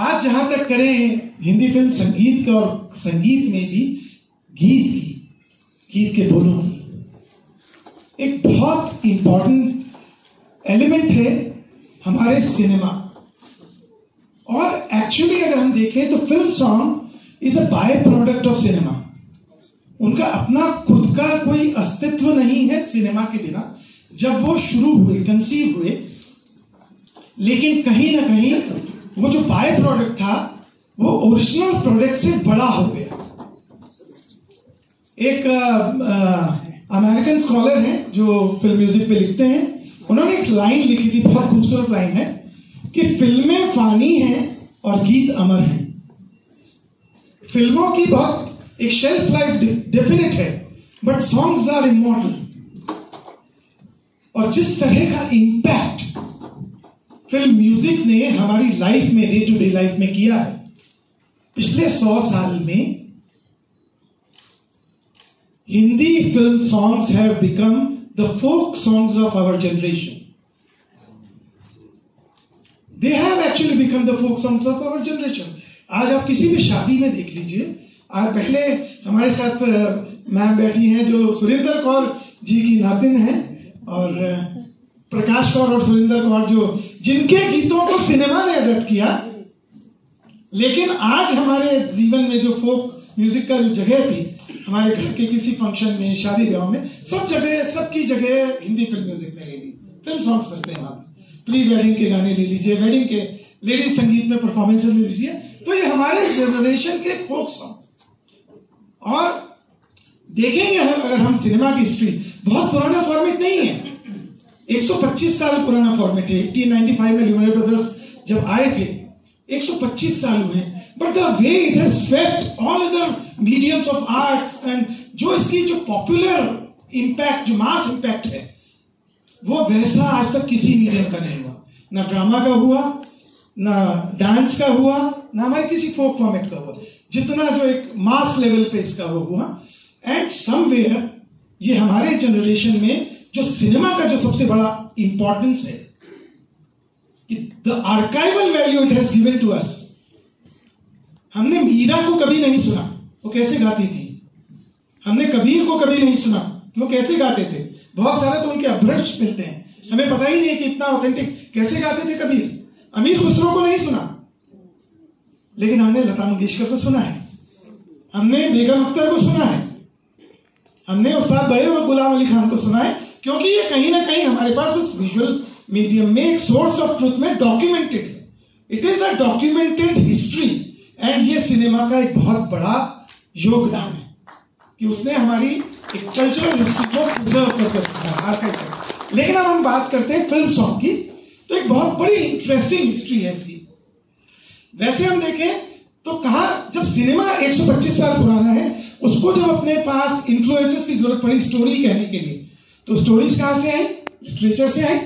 बात जहां तक करें हिंदी फिल्म संगीत का और संगीत में भी गीत के बोलों की, एक बहुत इंपॉर्टेंट एलिमेंट है हमारे सिनेमा। और एक्चुअली अगर हम देखें तो film song is a by product of cinema. उनका अपना खुद का कोई अस्तित्व नहीं है सिनेमा के बिना। जब वो शुरू हुए, कंसीव हुए, लेकिन कहीं ना कहीं वो जो बाय प्रोडक्ट था वो ओरिजिनल प्रोडक्ट से बड़ा हो गया। एक अमेरिकन स्कॉलर हैं जो फिल्म म्यूजिक पे लिखते हैं, उन्होंने एक लाइन लिखी थी, बहुत खूबसूरत लाइन है कि फिल्में फानी हैं और गीत अमर हैं। फिल्मों की बहुत एक शेल्फ लाइफ डेफिनेट है, बट सॉन्ग्स आर इमॉर्टल। और जिस तरह का इंपैक्ट फिल्म म्यूजिक ने हमारी लाइफ में, डे टू डे लाइफ में किया है, पिछले 100 साल में Hindi film songs have become the folk songs of our generation. They have actually become the folk songs of our generation. आज आप किसी भी शादी में देख लीजिए, आज पहले हमारे साथ मैम बैठी हैं जो सुरेंद्र कौर जी की नातिन है, और प्रकाश कौर और सुरेंद्र कौर जो जिनके गीतों को सिनेमा ने अडॉप्ट किया। लेकिन आज हमारे जीवन में जो फोक म्यूजिक का जो जगह थी, हमारे घर के किसी फंक्शन में, शादी ब्याह में, सब जगह, सबकी जगह हिंदी फिल्म म्यूजिक ने ले ली। फिल्म सॉन्ग्स बजते हैं वहां, प्री वेडिंग के गाने ले लीजिए, वेडिंग के लेडीज संगीत में परफॉर्मेंसेस ले लीजिए। तो ये हमारे जनरेशन के फोक सॉन्ग्स। और देखेंगे अगर हम सिनेमा की हिस्ट्री, बहुत पुराना फॉर्मेट नहीं है, 125 साल पुराना फॉर्मेट है। 1895 में ल्यूमियर ब्रदर्स जब आए थे, 125 साल हुए, but the way it has swept all other mediums of arts, and जो इसकी जो पॉपुलर इंपैक्ट, जो मास इंपैक्ट है, वो वैसा आज तक किसी मीडियम का नहीं हुआ। ना ड्रामा का हुआ, ना डांस का हुआ, ना हमारे किसी फोक फॉर्मेट का हुआ, जितना जो एक मास लेवल पे इसका वो हुआ। एंड समवेयर ये हमारे जनरेशन में जो सिनेमा का जो सबसे बड़ा इंपॉर्टेंस है, कि the archival value it has given to us. हमने मीरा को कभी नहीं सुना, वो कैसे गाती थी। हमने कबीर को कभी नहीं सुना कि वो कैसे गाते थे। बहुत सारे तो उनके अभ्रंश मिलते हैं, हमें पता ही नहीं कि इतना ऑथेंटिक कैसे गाते थे कबीर। अमीर खुसरो को नहीं सुना, लेकिन हमने लता मंगेशकर को सुना है, हमने बेगम अख्तर को सुना है, हमने उस्ताद बड़े और गुलाम अली खान को सुना है, क्योंकि ये कहीं ना कहीं हमारे पास उस विजुअल मीडियम में एक सोर्स ऑफ ट्रुथ में डॉक्यूमेंटेड है। It is a documented history. And ये सिनेमा का एक बहुत बड़ा योगदान है कि उसने हमारी एक कल्चरल हिस्ट्री को प्रिजर्व करके रखा है। लेकिन अब हम बात करते हैं फिल्म सॉन्ग की, तो एक बहुत बड़ी इंटरेस्टिंग हिस्ट्री है इसकी। वैसे हम देखें तो कहा, जब सिनेमा 125 साल पुराना है, उसको जब अपने पास इन्फ्लुएंसेस की जरूरत पड़ी स्टोरी कहने के लिए, तो स्टोरीज कहां से आई? लिटरेचर से आई।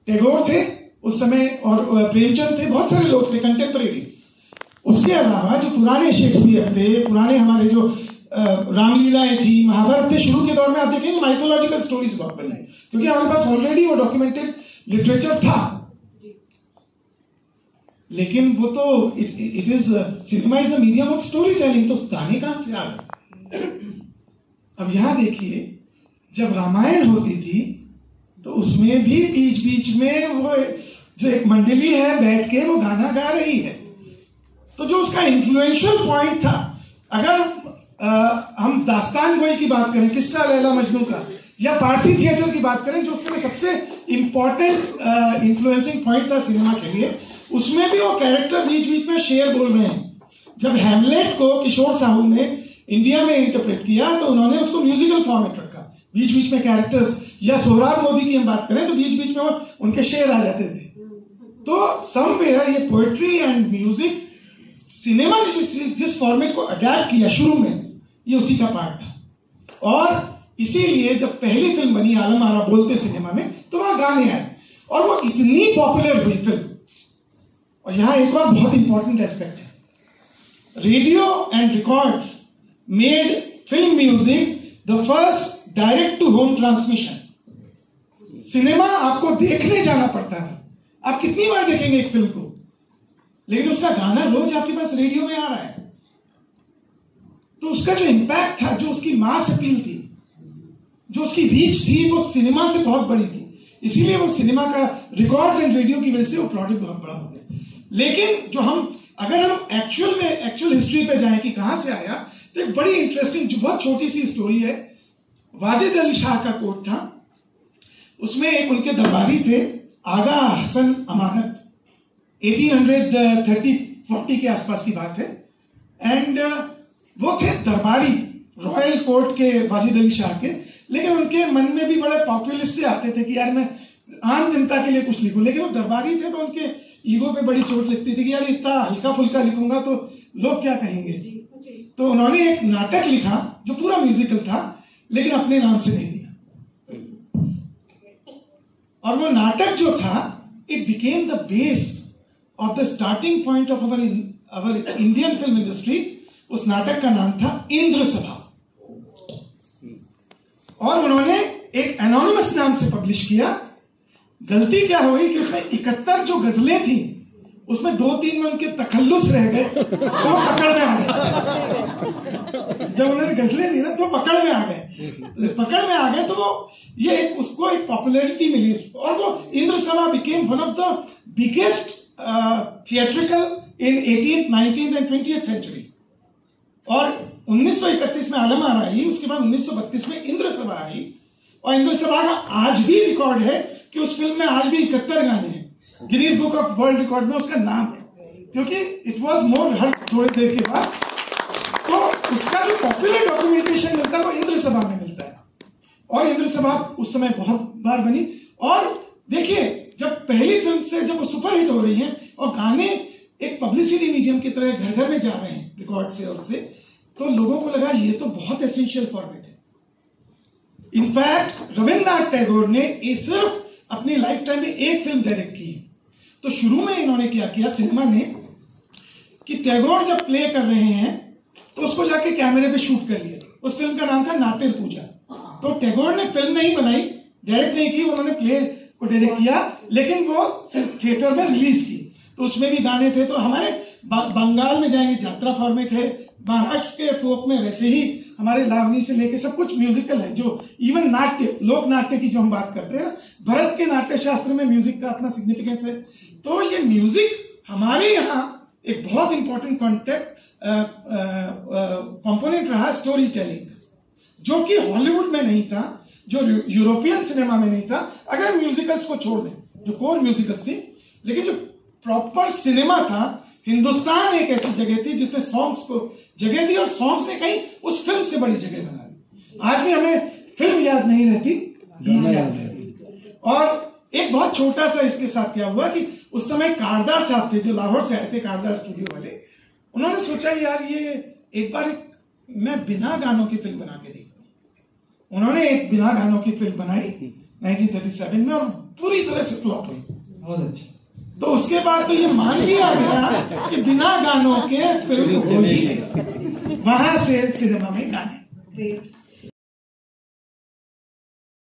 टैगोर थे उस समय, और प्रेमचंद थे, बहुत सारे लोग थे कंटेम्परेरी। उसके अलावा जो पुराने शेक्सपियर थे, पुराने हमारे जो रामलीलाएं थी, महाभारत थे, शुरू के दौर में आप देखेंगे माइथोलॉजिकल स्टोरीज बहुत बनी, क्योंकि हमारे पास ऑलरेडी वो डॉक्यूमेंटेड लिटरेचर था। लेकिन वो तो it is cinema is a medium of story telling, तो गाने कहां से आ गए? अब यहां देखिए, जब रामायण होती थी तो उसमें भी बीच बीच में वो जो एक मंडली है बैठ के वो गाना गा रही है। तो जो उसका इन्फ्लुएंशियल पॉइंट था, अगर हम दास्तान गोई की बात करें, किस्सा लैला मजनू का, या पारसी थिएटर की बात करें, जो उसमें सबसे इंपॉर्टेंट इन्फ्लुएंसिंग पॉइंट था सिनेमा के लिए, उसमें भी वो कैरेक्टर बीच बीच में शेर बोल रहे हैं। जब हैमलेट को किशोर साहू ने इंडिया में इंटरप्रेट किया, तो उन्होंने उसको म्यूजिकल फॉर्मेट रखा, बीच बीच में कैरेक्टर्स, या सोहराब मोदी की हम बात करें तो बीच बीच में वो उनके शेर आ जाते थे। तो समवेयर ये पोएट्री एंड म्यूजिक, सिनेमा जिस फॉर्मेट को अडैप्ट किया शुरू में, ये उसी का पार्ट था। और इसीलिए जब पहली फिल्म बनी आलम आरा बोलते सिनेमा में, तो वहां गाने आए और वो इतनी पॉपुलर हुई फिल्म। और यहां एक और बहुत इंपॉर्टेंट एस्पेक्ट है, radio and records made film music the first direct to home transmission. Cinema आपको देखने जाना पड़ता है, आप कितनी बार देखेंगे एक फिल्म को, लेकिन उसका गाना रोज आपके पास रेडियो में आ रहा है। तो उसका जो इम्पैक्ट था, जो उसकी मास अपील थी, जो उसकी रीच थी, वो सिनेमा से बहुत बड़ी थी। इसीलिए वो सिनेमा का रिकॉर्ड्स एंड रेडियो की वजह से वो प्रोडक्ट बहुत बड़ा हो गया। लेकिन जो अगर हम एक्चुअल हिस्ट्री पे जाएं कि कहां से आया, तो एक बड़ी इंटरेस्टिंग, जो बहुत छोटी सी स्टोरी है। वाजिद अली शाह का कोर्ट था, उसमें एक उनके दरबारी थे आगा हसन अमानत, 1830-40 के आसपास की बात है। एंड वो थे दरबारी रॉयल कोर्ट के वाजिद अली शाह के, लेकिन उनके मन में भी बड़े पॉपुलिस्ट से आते थे कि यार मैं आम जनता के लिए कुछ लिखूं। लेकिन वो दरबारी थे तो उनके ईगो पे बड़ी चोट लगती थी कि यार इतना हल्का फुल्का लिखूंगा तो लोग क्या कहेंगे। तो उन्होंने एक नाटक लिखा जो पूरा म्यूजिकल था, लेकिन अपने नाम से नहीं दिया। और वो नाटक जो था, it became the base of the starting point of our Indian film industry. उस नाटक का नाम था इंद्र सभा, और उन्होंने एक एनोनिमस नाम से पब्लिश किया। गलती क्या हुई कि उसमें 71 जो गजलें थी, उसमें 2-3 में उनके तखल्लुस रह गए, तो पकड़ में आ गए। जब उन्होंने गजलें दी ना, तो पकड़ में आ गए। तो वो ये उसको एक पॉपुलैरिटी मिली, और वो Indra Sabha became one of the biggest theatrical in 18th, 19th and 20th century. और 1931 में आलम आरा आई, उसके बाद 1932 में इंद्र सभा आई। और इंद्र सभा का आज भी रिकॉर्ड है कि उस फिल्म में आज भी 71 गाने हैं। Guinness book of world record में उसका नाम है, क्योंकि इट वाज मोर, हर थोड़ी देर के बाद तो उसका जो पॉपुलर डॉक्यूमेंटेशन मिलता है वो इंद्र सभा में मिलता है। और इंद्र सभा उस समय बहुत बार बनी। और देखिए, जब पहली फिल्म से जब वो सुपरहिट हो रही है और गाने एक पब्लिसिटी मीडियम की तरह घर घर में जा रहे हैं रिकॉर्ड से और से, तो लोगों को लगा ये तो बहुत एसेंशियल फॉर्मेट है। इनफैक्ट रविन्द्रनाथ टैगोर ने सिर्फ अपनी लाइफ टाइम में एक फिल्म डायरेक्ट की। तो शुरू में इन्होंने क्या किया सिनेमा में कि टैगोर जब प्ले कर रहे हैं तो उसको जाके कैमरे पे शूट कर लिया। उस फिल्म का नाम था नातिर पूजा। तो टैगोर ने फिल्म नहीं बनाई, डायरेक्ट नहीं की, उन्होंने प्ले को डायरेक्ट किया, लेकिन वो थिएटर में रिलीज की। तो उसमें भी गाने थे। तो हमारे बंगाल में जाएंगे यात्रा फॉर्मेट है, महाराष्ट्र के फोक में वैसे ही हमारे लावनी से लेके सब कुछ म्यूजिकल है। जो इवन नाट्य, लोक नाट्य की जो हम बात करते हैं, भरत के नाट्य शास्त्र में म्यूजिक का अपना सिग्निफिकेंस है। तो ये म्यूजिक हमारे यहाँ एक बहुत इंपॉर्टेंट कंपोनेंट रहा स्टोरी टेलिंग, जो कि हॉलीवुड में नहीं था, जो यूरोपियन सिनेमा में नहीं था। अगर म्यूजिकल्स को छोड़ दें, जो कोर म्यूजिकल्स थी, लेकिन जो प्रॉपर सिनेमा था, हिंदुस्तान एक ऐसी जगह थी जिसने सॉन्ग्स को जगह दी, और सॉन्ग्स ने कहीं उस फिल्म से बड़ी जगह बना ली। आज भी हमें फिल्म याद नहीं रहती, गाना याद रहती। और एक बहुत छोटा सा इसके साथ क्या हुआ कि उस समय कारदार साहब थे, जो लाहौर से आए थे, कारदार स्टूडियो वाले। उन्होंने सोचा यार ये एक बार मैं बिना गानों की फिल्म बना के देखता हूं। उन्होंने एक बिना गानों की फिल्म बनाई 1937 में, और पूरी तरह से फ्लॉप हुई। बहुत अच्छा। तो उसके बाद तो ये मान लिया गया कि बिना गानों के फिल्म हो ही नहीं। वहां से सिनेमा में गाने।